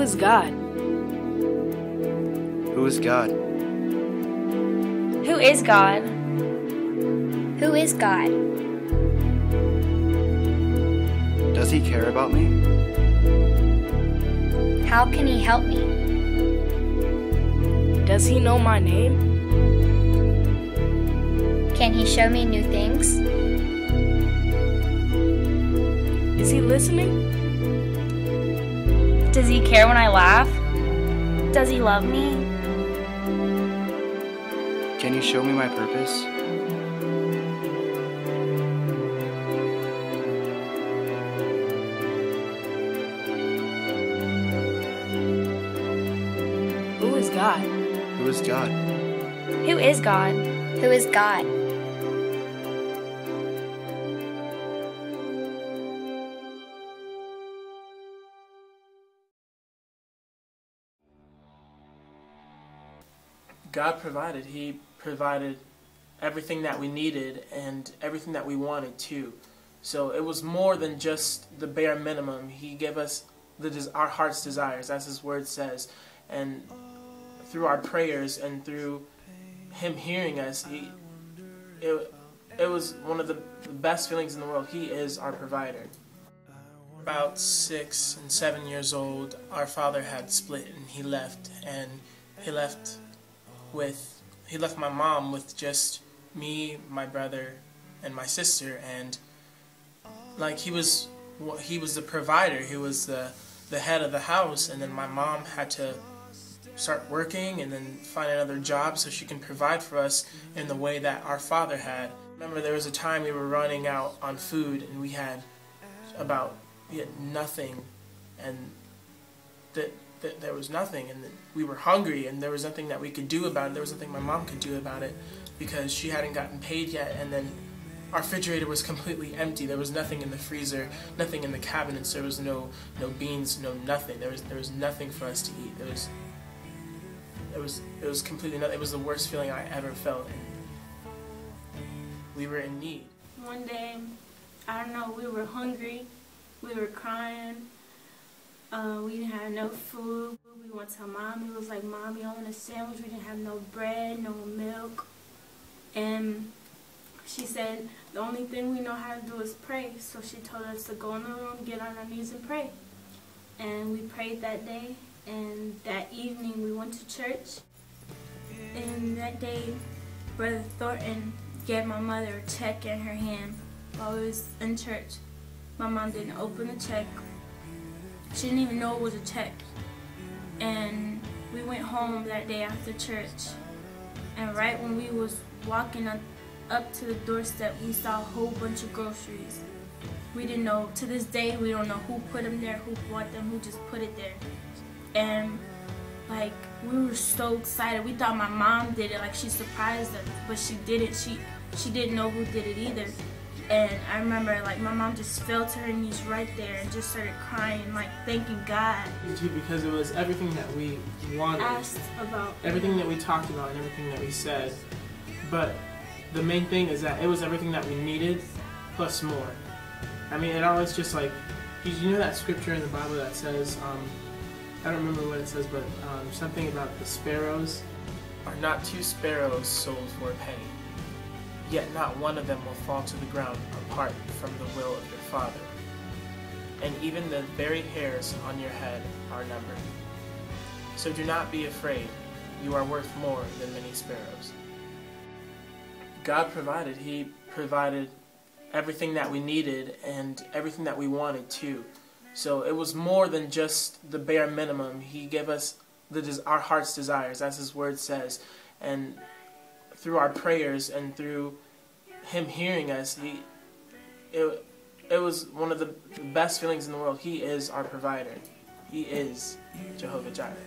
is God? Who is God? Who is God? Who is God? Does he care about me? How can he help me? Does he know my name? Can he show me new things? Is he listening? Does he care when I laugh? Does he love me? Can you show me my purpose? Who is God? Who is God? Who is God? Who is God? God provided. He provided everything that we needed and everything that we wanted too. So it was more than just the bare minimum. He gave us our heart's desires, as His Word says. And through our prayers and through Him hearing us, it was one of the best feelings in the world. He is our provider. About 6 and 7 years old, our father had split and he left. And he left my mom with just me, my brother, and my sister. And like he was the provider. He was the head of the house. And then my mom had to start working and then find another job so she can provide for us in the way that our father had. Remember, there was a time we were running out on food and we had nothing, and there was nothing, and we were hungry, and there was nothing that we could do about it. There was nothing my mom could do about it because she hadn't gotten paid yet, and then our refrigerator was completely empty. There was nothing in the freezer, nothing in the cabinets. There was no beans, no nothing. There was nothing for us to eat. It was completely nothing. It was the worst feeling I ever felt. We were in need. One day, I don't know, we were hungry, we were crying, we didn't have no food. We went to Mommy, was like, Mommy, I want a sandwich. We didn't have no bread, no milk. And she said, the only thing we know how to do is pray. So she told us to go in the room, get on our knees and pray. And we prayed that day, and that evening we went to church. And that day, Brother Thornton gave my mother a check in her hand while we was in church. My mom didn't open the check. She didn't even know it was a check. And we went home that day after church. And right when we was walking up to the doorstep, we saw a whole bunch of groceries. We didn't know, to this day, we don't know who put them there, who bought them, who just put it there. And like, we were so excited. We thought my mom did it, like she surprised us, but she didn't. She didn't know who did it either. And I remember, like, my mom just fell to her knees right there and just started crying, like, thanking God. Because it was everything that we wanted. Asked about. Everything that we talked about and everything that we said. But the main thing is that it was everything that we needed plus more. I mean, it always just like, you know that scripture in the Bible that says, I don't remember what it says, but something about the sparrows. Are not 2 sparrows sold for a penny? Yet not one of them will fall to the ground apart from the will of your Father. And even the very hairs on your head are numbered. So do not be afraid. You are worth more than many sparrows. God provided. He provided everything that we needed and everything that we wanted too. So it was more than just the bare minimum. He gave us our heart's desires, as His Word says. And through our prayers and through Him hearing us, it was one of the best feelings in the world. He is our provider. He is Jehovah Jireh.